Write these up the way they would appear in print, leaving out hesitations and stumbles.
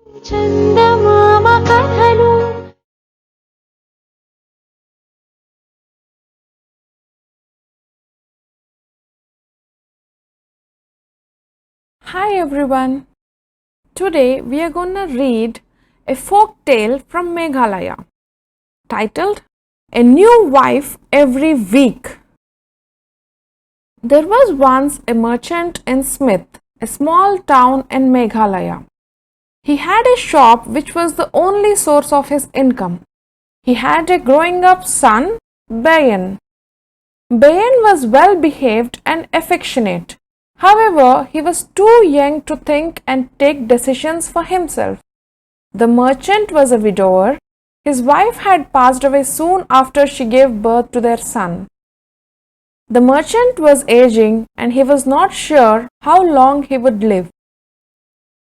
Chandamamakathalu. Hi everyone. Today we are going to read a folk tale from Meghalaya titled A New Wife Every Week. There was once a merchant in Smith, a small town in Meghalaya. He had a shop which was the only source of his income. He had a growing up son, Bayan. Bayan was well behaved and affectionate. However, he was too young to think and take decisions for himself. The merchant was a widower. His wife had passed away soon after she gave birth to their son. The merchant was aging and he was not sure how long he would live.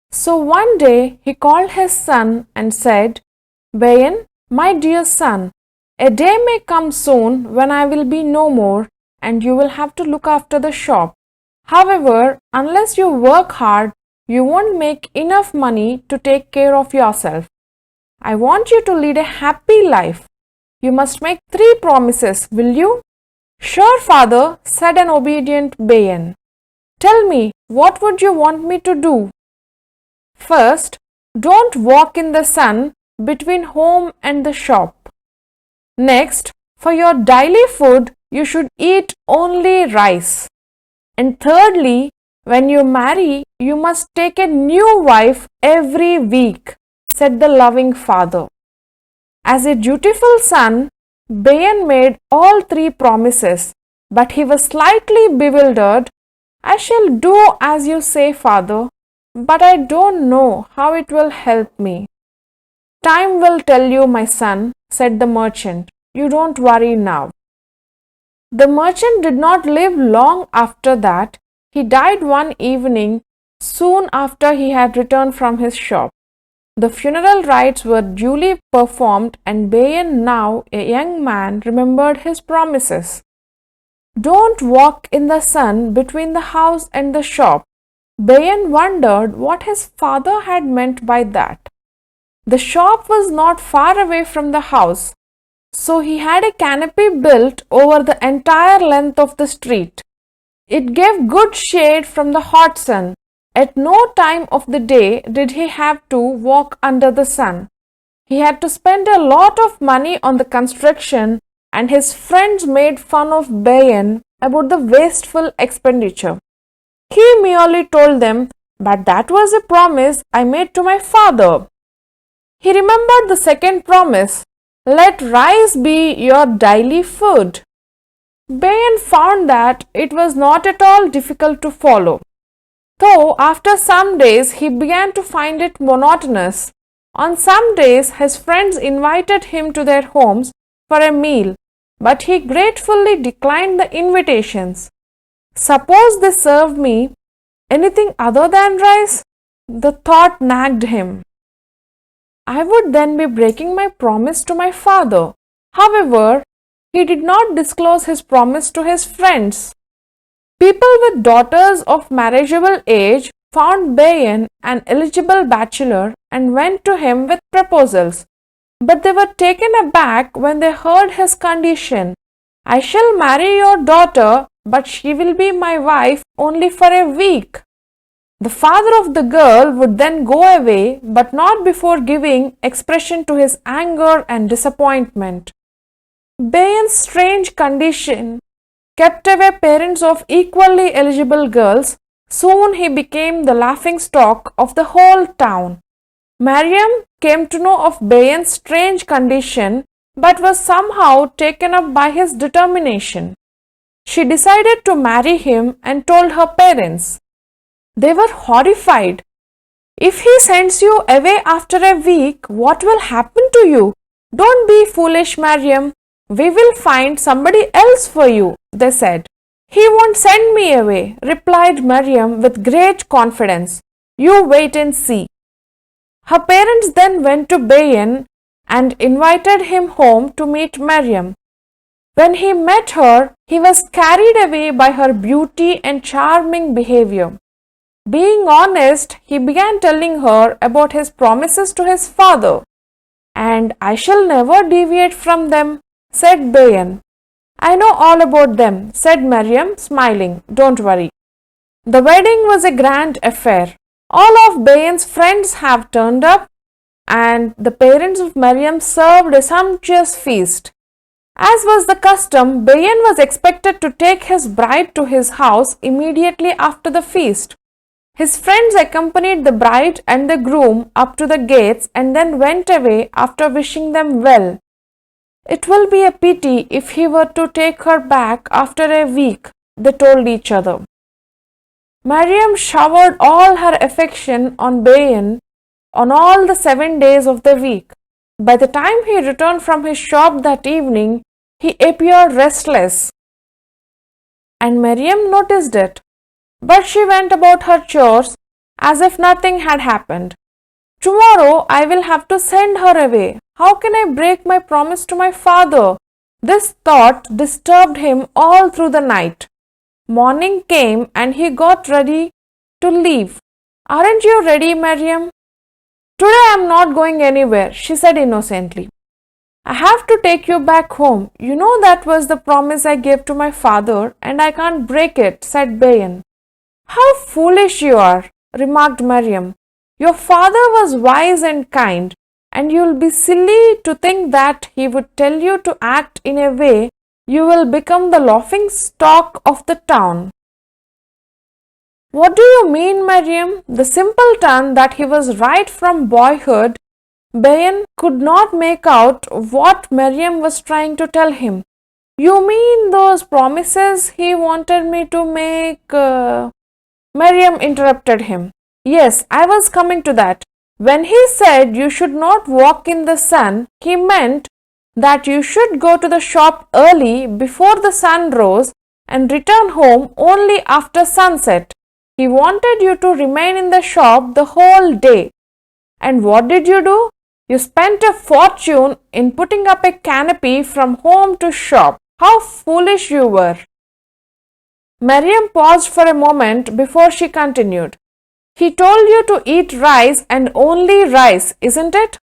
So one day he called his son and said, Bayan, my dear son, a day may come soon when I will be no more and you will have to look after the shop. However, unless you work hard, you won't make enough money to take care of yourself. I want you to lead a happy life. You must make 3 promises, will you? Sure, father, said an obedient Bayan. Tell me, what would you want me to do? First, don't walk in the sun between home and the shop. Next, for your daily food, you should eat only rice. And thirdly, when you marry, you must take a new wife every week, said the loving father. As a dutiful son, Bayan made all 3 promises, but he was slightly bewildered. I shall do as you say, father, but I don't know how it will help me. Time will tell you, my son, said the merchant. You don't worry now. The merchant did not live long after that. He died one evening soon after he had returned from his shop. The funeral rites were duly performed and Bayan, now a young man, remembered his promises. Don't walk in the sun between the house and the shop. Bayan wondered what his father had meant by that. The shop was not far away from the house, so he had a canopy built over the entire length of the street. It gave good shade from the hot sun. At no time of the day did he have to walk under the sun. He had to spend a lot of money on the construction, and his friends made fun of Bayan about the wasteful expenditure. He merely told them, but that was a promise I made to my father. He remembered the second promise, let rice be your daily food. Bayan found that it was not at all difficult to follow. Though after some days he began to find it monotonous. On some days his friends invited him to their homes for a meal, but he gratefully declined the invitations. Suppose they served me anything other than rice? The thought nagged him. I would then be breaking my promise to my father. However, he did not disclose his promise to his friends. People with daughters of marriageable age found Bayan an eligible bachelor and went to him with proposals. But they were taken aback when they heard his condition. I shall marry your daughter, but she will be my wife only for a week. The father of the girl would then go away, but not before giving expression to his anger and disappointment. Bayan's strange condition kept away parents of equally eligible girls. Soon he became the laughingstock of the whole town. Mariam came to know of Bayan's strange condition, but was somehow taken up by his determination. She decided to marry him and told her parents. They were horrified. If he sends you away after a week, what will happen to you? Don't be foolish, Mariam. We will find somebody else for you, they said. He won't send me away, replied Mariam with great confidence. You wait and see. Her parents then went to Bayan and invited him home to meet Mariam. When he met her, he was carried away by her beauty and charming behavior. Being honest, he began telling her about his promises to his father. And I shall never deviate from them, said Bayan. I know all about them, said Mariam, smiling. Don't worry. The wedding was a grand affair. All of Bayan's friends have turned up, and the parents of Mariam served a sumptuous feast. As was the custom, Bayan was expected to take his bride to his house immediately after the feast. His friends accompanied the bride and the groom up to the gates and then went away after wishing them well. It will be a pity if he were to take her back after a week, they told each other. Mariam showered all her affection on Bayan on all the 7 days of the week. By the time he returned from his shop that evening, he appeared restless, and Mariam noticed it. But she went about her chores as if nothing had happened. Tomorrow I will have to send her away. How can I break my promise to my father? This thought disturbed him all through the night. Morning came and he got ready to leave. Aren't you ready, Mariam? Today I am not going anywhere, she said innocently. I have to take you back home. You know that was the promise I gave to my father and I can't break it, said Bayan. How foolish you are, remarked Mariam. Your father was wise and kind, and you'll be silly to think that he would tell you to act in a way you will become the laughing stock of the town. What do you mean, Mariam? The simpleton that he was right from boyhood, Bayan could not make out what Mariam was trying to tell him. You mean those promises he wanted me to make? Mariam interrupted him. Yes, I was coming to that. When he said you should not walk in the sun, he meant that you should go to the shop early before the sun rose and return home only after sunset. He wanted you to remain in the shop the whole day. And what did you do? You spent a fortune in putting up a canopy from home to shop. How foolish you were! Mariam paused for a moment before she continued. He told you to eat rice and only rice, isn't it?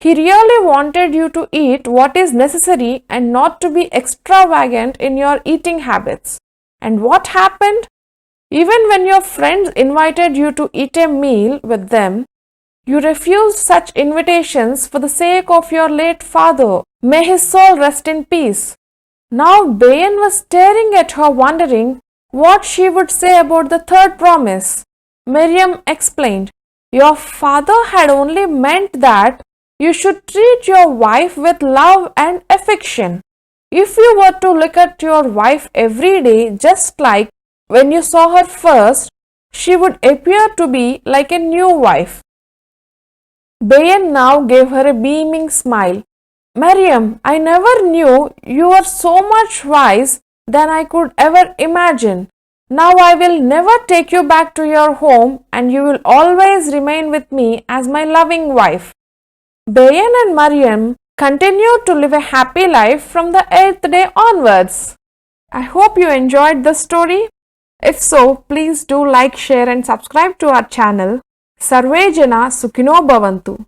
He really wanted you to eat what is necessary and not to be extravagant in your eating habits. And what happened? Even when your friends invited you to eat a meal with them, you refused such invitations for the sake of your late father. May his soul rest in peace. Now Bayan was staring at her, wondering what she would say about the third promise. Mariam explained, your father had only meant that you should treat your wife with love and affection. If you were to look at your wife every day just like when you saw her first, she would appear to be like a new wife. Bayan now gave her a beaming smile. Mariam, I never knew you were so much wise than I could ever imagine. Now I will never take you back to your home and you will always remain with me as my loving wife. Bayan and Mariam continued to live a happy life from the 8th day onwards. I hope you enjoyed the story. If so, please do like, share and subscribe to our channel. Sarve Jana Sukhino Bhavantu.